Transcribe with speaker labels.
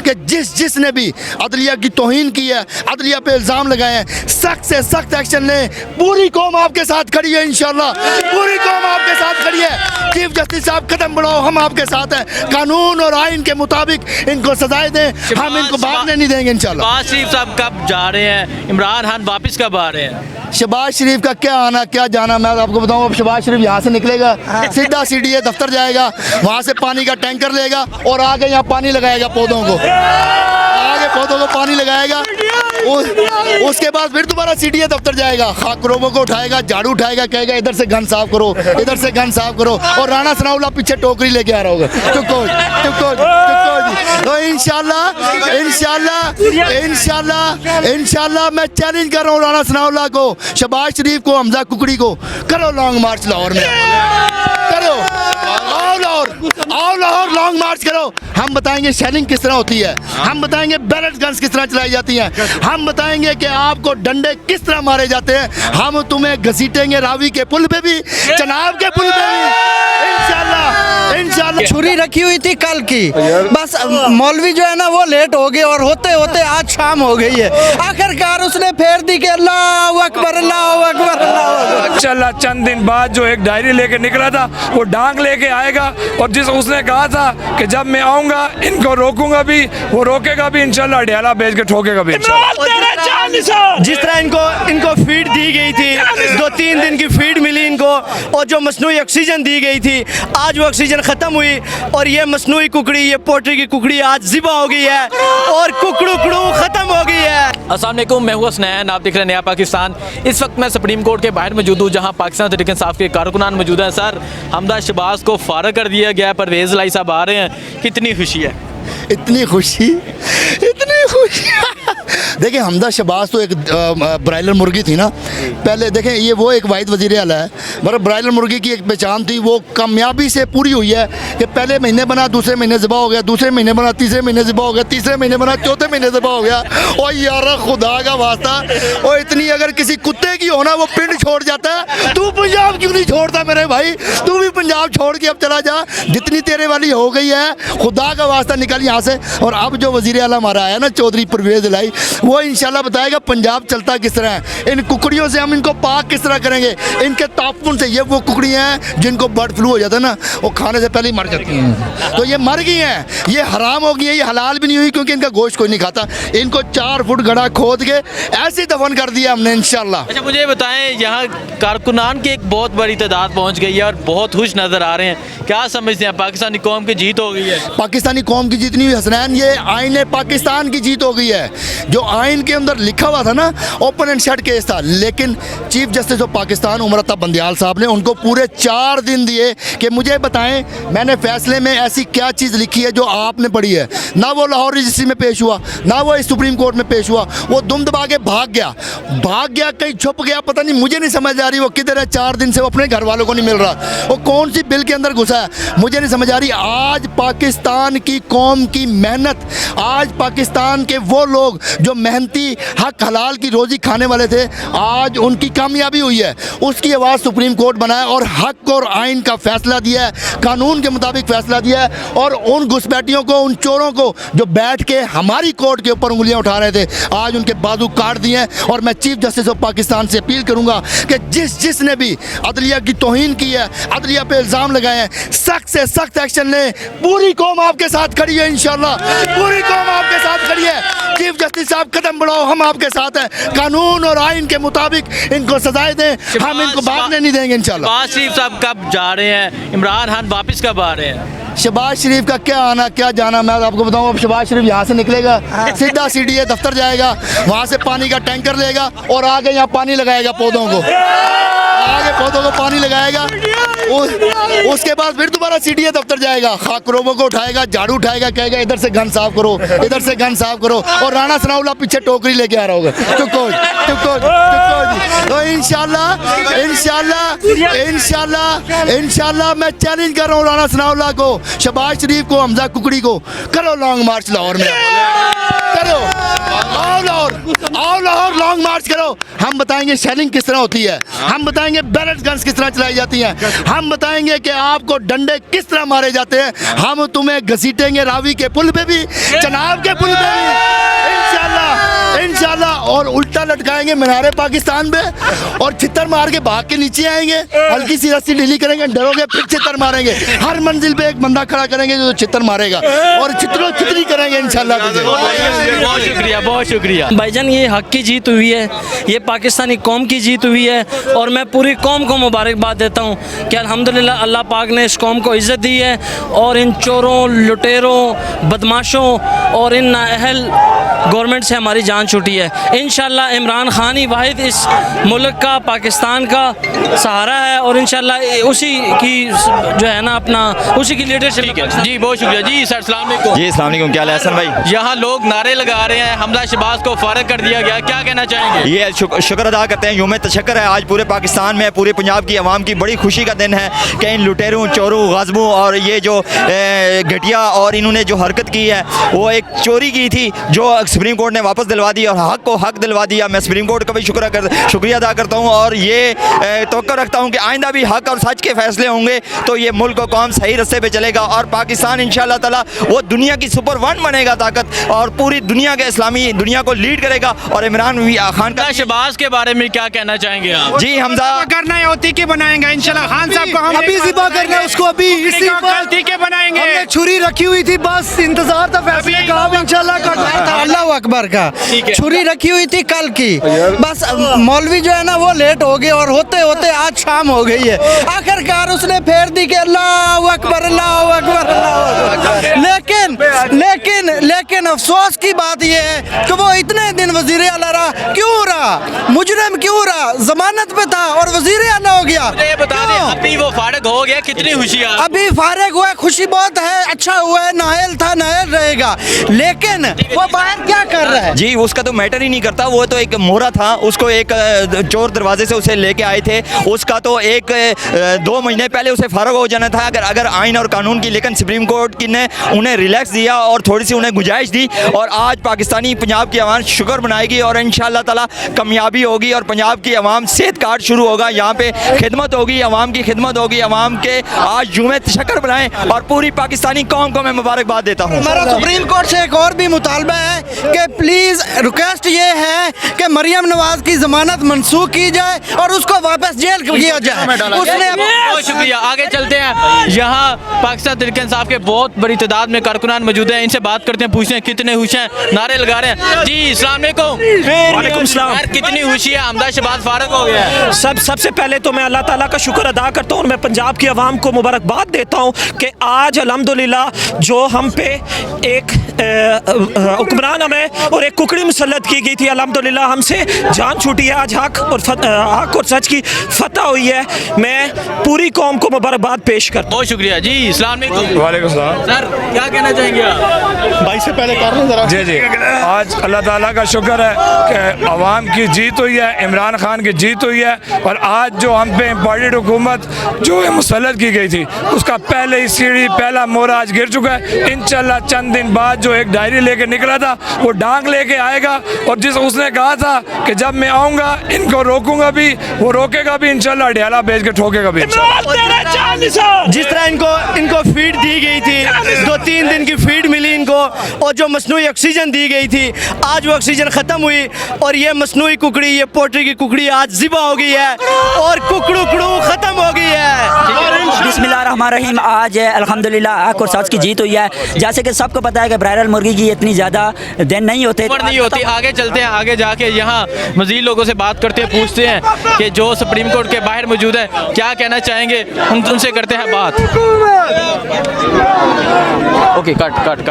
Speaker 1: कि जिसने भी अदलिया की तौहीन की है, अदलिया पे इल्ज़ाम लगाए हैं, सख्त से सख्त एक्शन लें। पूरी कौम आपके साथ खड़ी है इंशाल्लाह, पूरी कौम आपके साथ खड़ी है। चीफ जस्टिस साहब कदम बढ़ाओ, हम आपके साथ हैं। कानून और आइन के मुताबिक इनको सजाएं दें, हम इनको भागने नहीं देंगे इंशाल्लाह।
Speaker 2: शहबाज शरीफ साहब कब जा रहे हैं? इमरान खान वापस कब आ रहे हैं?
Speaker 1: शहबाज शरीफ का क्या आना क्या जाना, मैं आपको बताऊं। अब शहबाज शरीफ यहाँ से निकलेगा, सीधा CDA दफ्तर जाएगा, वहाँ से पानी का टैंकर लेगा और आगे यहाँ पानी लगाएगा पौधों को, आगे पौधों को पानी लगाएगा। उसके बाद फिर दोबारा CDA दफ्तर जाएगा, खाकरों को उठाएगा, झाड़ू उठाएगा, कहेगा इधर से गन साफ करो, इधर से गन साफ करो। और राणा सनाउल्लाह पीछे टोकरी लेके आ रहा होगा, चुको तो इंशाल्लाह मैं चैलेंज कर रहा हूँ राणा सनाउल्लाह को, शहबाज शरीफ को, हमजा कुकड़ी को, करो लॉन्ग मार्च लाहौर में, करो आओ लाहौर लॉन्ग मार्च करो। हम बताएंगे शेलिंग किस तरह होती है, हम बताएंगे बैलेट गन्स किस तरह चलाई जाती हैं, हम बताएंगे कि आपको डंडे किस तरह मारे जाते हैं। हम तुम्हें घसीटेंगे रावी के पुल पे भी, चनाब के पुल पे भी इंशाल्लाह।
Speaker 3: छुरी रखी हुई थी कल की, बस मौलवी जो है ना वो लेट हो गए और होते होते आज शाम हो गई है। आखिरकार उसने फेर दी कि अल्लाह अकबर अल्लाह अकबर अल्लाह।
Speaker 4: इंशाल्लाह चंद दिन बाद जो एक डायरी लेके निकला था वो डांग लेके आएगा, और जिस उसने कहा था कि जब मैं आऊंगा इनको रोकूंगा भी, वो रोकेगा भी इंशाल्लाह, ढेला भेज के ठोकेगा भी इंशाल्लाह।
Speaker 3: जिस तरह इनको फीड दी गई थी, 2-3 दिन की फीड मिली इनको, और जो मसनूई ऑक्सीजन दी गई थी, आज वो ऑक्सीजन खत्म हुई और ये मसनूई कुकड़ी, ये पोल्ट्री की कुकड़ी आज ज़िबा हो गई है और कुकड़ू खत्म हो गई है।
Speaker 2: अस्सलाम वालेकुम, मैं हूं हसनैन, आप देख रहे हैं नया पाकिस्तान। इस वक्त मैं सुप्रीम कोर्ट के बाहर मौजूद हूँ, जहाँ पाकिस्तान तहरीक इंसाफ के कारकुनान मौजूद हैं। सर, हमजा शहबाज को फारग कर दिया गया, परवेज़ लाई साहब आ रहे हैं, कितनी खुशी है?
Speaker 1: इतनी खुशी देखिए, हमजा शहबाज तो एक ब्रायलर मुर्गी थी ना पहले। देखें, ये वो एक वाहिद वज़ीर आला है, मतलब ब्रायलर मुर्गी की एक पहचान थी, वो कामयाबी से पूरी हुई है कि पहले महीने बना, दूसरे महीने ज़िबा हो गया, दूसरे महीने बना, तीसरे महीने ज़िबा हो गया, तीसरे महीने बना, चौथे महीने ज़िबा हो गया। और यार खुदा का वास्ता, और इतनी अगर किसी कुत्ते की होना वो पिंड छोड़ जाता है, तू पंजाब क्यों नहीं छोड़ता मेरे भाई? तू भी पंजाब छोड़ के अब चला जा, जितनी तेरे वाली हो गई है, खुदा का वास्ता निकल यहाँ से। और अब जो वज़ीर आला हमारा आया ना, चौधरी परवेज़ लाई, वो इंशाल्लाह बताएगा पंजाब चलता किस तरह है। इन कुकड़ियों से हम इनको पाक किस तरह करेंगे, इनके तापुन से। ये वो कुकड़ियाँ हैं जिनको बर्ड फ्लू हो जाता है ना, वो खाने से पहले ही मर जाती हैं, तो ये मर गई हैं, ये हराम हो गई है, ये हलाल भी नहीं हुई क्योंकि इनका गोश्त कोई नहीं खाता। इनको 4 फुट गड्ढा खोद के ऐसे दफन कर दिया हमने इंशाल्लाह।
Speaker 2: अच्छा, मुझे बताएं, यहाँ कारकुनान की एक बहुत बड़ी तादाद पहुँच गई है और बहुत खुश नज़र आ रहे हैं, क्या समझते हैं? पाकिस्तानी कौम की जीत हो गई है?
Speaker 1: पाकिस्तानी कौम की जीत नहीं हुई हसनैन, ये आइन पाकिस्तान की जीत हो गई है। जो आइन के अंदर लिखा हुआ था ना, ओपन एंड शट केस था, लेकिन chief justice of Pakistan Umar Ata Bandial साहब ने उनको पूरे 4 दिन दिए कि मुझे बताएं मैंने फैसले में ऐसी क्या चीज़ लिखी है जो आपने पढ़ी है। ना वो लाहौर रजिस्ट्री में पेश हुआ, ना वो सुप्रीम कोर्ट में पेश हुआ, वो दुम दबा के भाग गया, कहीं छुप गया, पता नहीं, मुझे नहीं समझ आ रही वो किधर है। 4 दिन से वो अपने घर वालों को नहीं मिल रहा, वो कौन सी बिल के अंदर घुसा है, मुझे नहीं समझ आ रही। आज पाकिस्तान की कौम की मेहनत, आज पाकिस्तान के वो लोग जो मेहनती हक हलाल की रोज़ी खाने वाले थे, आज उनकी कामयाबी हुई है। उसकी आवाज़ सुप्रीम कोर्ट बनाया और हक और आइन का फैसला दिया है, कानून के मुताबिक फैसला दिया है। और उन घुसपैठियों को, उन चोरों को जो बैठ के हमारी कोर्ट के ऊपर उंगलियां उठा रहे थे, आज उनके बाजू काट दिए हैं। और मैं चीफ जस्टिस ऑफ पाकिस्तान से अपील करूंगा कि जिसने भी अदलिया की तौहीन की है, अदलिया पे इल्ज़ाम लगाए हैं, सख्त से सख्त एक्शन लें। पूरी कौम आपके साथ खड़ी है इंशाल्लाह, पूरी कौम आपके साथ खड़ी है। चीफ जस्टिस साहब कदम बढ़ाओ, हम आपके साथ हैं। कानून और आइन के मुताबिक इनको सजाएं दें, हम इनको भागने नहीं देंगे इंशाल्लाह।
Speaker 2: शहबाज शरीफ साहब कब जा रहे हैं? इमरान खान वापस कब आ रहे हैं?
Speaker 1: शहबाज शरीफ का क्या आना क्या जाना, मैं आपको बताऊं। अब शहबाज शरीफ यहाँ से निकलेगा, सीधा CDA दफ्तर जाएगा, वहाँ से पानी का टैंकर लेगा और आगे यहाँ पानी लगाएगा पौधों को, आगे पौधों को पानी लगाएगा। उसके बाद फिर दोबारा CDA दफ्तर जाएगा, खाकरों को उठाएगा, झाड़ू उठाएगा, कहेगा इधर से गन साफ करो, इधर से गन साफ करो। और राणा सनाउल्लाह पीछे टोकरी लेके आ रहा होगा, चुको तो इंशाल्लाह मैं चैलेंज कर रहा हूँ राणा सनाउल्लाह को, शहबाज शरीफ को, हमजा कुकड़ी को, करो लॉन्ग मार्च लाहौर में, करो आओ लाहौर लॉन्ग मार्च करो। हम बताएंगे शेलिंग किस तरह होती है, हम बताएंगे बैलेट गन्स किस तरह चलाई जाती हैं, हम बताएंगे कि आपको डंडे किस तरह मारे जाते हैं, हम तुम्हें घसीटेंगे रावी के पुल पे भी, चनाब के पुल पे भी, इंशाल्लाह और उल्टा लटकाएंगे मीनारे पाकिस्तान पे और छितर मार के भाग के नीचे आएंगे, हल्की सी रस्सी ढीली करेंगे, डरोगे फिर छितर मारेंगे, हर मंजिल पे एक बंदा खड़ा करेंगे जो छितर मारेगा और छितरो छितरी करेंगे इंशाल्लाह।
Speaker 2: बहुत शुक्रिया, बहुत शुक्रिया
Speaker 5: भाईजान। ये हक की जीत हुई है, ये पाकिस्तानी कौम की जीत हुई है और मैं पूरी कौम को मुबारकबाद देता हूँ कि अल्हम्दुलिल्लाह अल्लाह पाक ने इस कौम को इज़्ज़त दी है और इन चोरों, लुटेरों, बदमाशों और इन नाअहल गवर्नमेंट से हमारी जान छूटी है। इंशाल्लाह इमरान खान ही वाहिद इस मुल्क का, पाकिस्तान का सहारा है और इंशाल्लाह उसी की जो है ना अपना उसी की लीडरशिप।
Speaker 2: ठीक है जी, बहुत शुक्रिया जी सर। अस्सलाम वालेकुम
Speaker 6: जी अस्सलाम वालेकुम, क्या हाल है हसन भाई?
Speaker 2: यहाँ लोग नारे लगा रहे हैं, हमजा शहबाज को फारग कर दिया गया, क्या कहना चाहेंगे?
Speaker 6: ये शुक्र अदा करते हैं, यूम तशक्कर है। आज पूरे पाकिस्तान में, पूरे पंजाब की आवाम की बड़ी खुशी का दिन है कि इन लुटेरों, चोरों, गाज़बों और ये जो घटिया और इन्होंने जो हरकत की है, वो एक चोरी की थी जो सुप्रीम कोर्ट ने वापस दिलवा दी और हक को हक दिलवा दिया। मैं सुप्रीम कोर्ट का भी शुक्रिया अदा करता हूँ और ये तवक्को रखता हूँ कि आइंदा भी हक और सच के फैसले होंगे तो ये मुल्क और कौम सही रास्ते पे चलेगा और पाकिस्तान इंशाअल्लाह ताला वो दुनिया की सुपर वन बनेगा ताकत और पूरी दुनिया के इस्लामी दुनिया को लीड करेगा। और इमरान खान का
Speaker 2: शहबाज के बारे में क्या कहना चाहेंगे आप?
Speaker 6: जी हमजा
Speaker 7: करना है ओती के बनाएंगे इंशाल्लाह। खान साहब को हम
Speaker 3: अभी ज़िबा करना है उसको, अभी इसी
Speaker 7: गलती के बनाएंगे।
Speaker 3: हमने छुरी रखी हुई थी, बस इंतजार था फैसले का, अब इंशाल्लाह करना था।
Speaker 8: अल्लाह अकबर का
Speaker 2: ठीक है।
Speaker 8: छुरी रखी हुई थी कल की, बस मौलवी जो है ना वो लेट हो गए और होते होते आज शाम हो गई है। आखिरकार उसने फेर दी कि अल्लाह अकबर अल्लाह अकबर अल्लाह अकबर। लेकिन अफसोस की बात यह है कि वो इतने दिन वजीर आला रहा, क्यों रहा? मुजरिम क्यों रहा? जमानत पे था और वजीर आला हो गया।
Speaker 2: मुझे बता दें, अभी वो फारग हो गया, कितनी खुशी है?
Speaker 8: अभी फारिग हुआ, खुशी बहुत है, अच्छा हुआ है, नायल था नायल रहेगा, लेकिन वो बाहर क्या कर रहा है?
Speaker 6: जी उसका तो मैटर ही नहीं करता, वो तो एक मोहरा था, उसको एक चोर दरवाजे से उसे लेके आए थे, उसका तो एक 2 महीने पहले उसे फारग हो जाना था अगर आइन और कानून की। लेकिन सुप्रीम कोर्ट की ने उन्हें रिलैक्स दिया और थोड़ी सी उन्हें गुंजाइश दी और आज पाकिस्तानी पंजाब की आवाम शुक्र मनाएगी और इंशाअल्लाह ताला कामयाबी होगी और पंजाब की आवाम सेहत कार्ड शुरू होगा, यहाँ पे खिदमत होगी, आवाम की खिदमत होगी, आवाम के आज जुमे तशक्कर बनाएं और पूरी पाकिस्तानी कौम को मैं मुबारकबाद देता हूँ।
Speaker 8: हमारा सुप्रीम कोर्ट से एक और भी मुतालबा है कि प्लीज रिक्वेस्ट ये है कि मरियम नवाज की जमानत मनसूख की जाए और उसको वापस जेल किया जाए। उसने
Speaker 2: बहुत शुक्रिया, आगे चलते हैं। यहाँ पाकिस्तान तहरीक इंसाफ के बहुत बड़ी तादाद में कारकुनान मौजूद हैं, इनसे बात करते हैं, पूछते हैं कितने खुश हैं, नारे लगा रहे हैं। जी अस्सलाम वालेकुम यार, कितनी खुशी है, हमजा शहबाज फारग हो गया है?
Speaker 9: सबसे पहले तो मैं अल्लाह ताला का शुक्र अदा करता हूँ और मैं पंजाब की आवाम को मुबारकबाद देता हूँ कि आज अल्हम्दुलिल्लाह जो हम पे एक हुक्मरान हमें और एक कुकड़ी मुसल्लत की गई थी, अल्हम्दुलिल्लाह हमसे जान छूटी है। आज हक और सच की फतह हुई है। मैं पूरी कौम को मुबारकबाद पेश करता हूँ।
Speaker 2: बहुत शुक्रिया जी। अस्सलाम वालेकुम।
Speaker 4: वालेकुम सलाम।
Speaker 2: सर क्या कहना चाहेंगे आप?
Speaker 3: भाई से पहले कर लो जरा।
Speaker 4: जी आज अल्लाह ताला का शुक्र है कि अवाम की जीत हुई है, इमरान खान की जीत हुई है और आज जो हम पे इम्पॉर्टेंट हुकूमत जो मुसल्लत की गई थी उसका पहले ही सीढ़ी, पहला मोहरा आज गिर चुका है। इंशाल्लाह चंद दिन बाद जो एक डायरी लेके निकला था वो डांग लेके आएगा और जिस उसने कहा था कि जब मैं आऊँगा इनको रोकूंगा भी, वो रोकेगा भी इंशाल्लाह, ढेला भेज के ठोकेगा भी।
Speaker 3: जिस तरह इनको फीड दी गई थी, 2-3 दिन की फीड मिली इनको और जो मसनूई ऑक्सीजन दी गई थी, आज वो ऑक्सीजन ख़त्म हुई और ये मसनूई कुकड़ी, ये पोल्ट्री की कुकड़ी आज ज़िबा हो गई है और कुकड़ू ख़त्म हो गई है।
Speaker 10: बिस्मिल्लाहिर्रहमानिर्रहीम। आज अल्हम्दुलिल्लाह हक और सच की जीत हुई है। जैसे कि सबको पता है कि ब्रायलर मुर्गी की इतनी ज़्यादा दिन नहीं होते,
Speaker 2: नहीं होती। आगे चलते हैं, आगे जाके यहाँ मज़ीद लोगों से बात करते हैं, पूछते हैं कि जो सुप्रीम कोर्ट के बाहर मौजूद है क्या कहना चाहेंगे, उनसे करते हैं बात। Okay cut.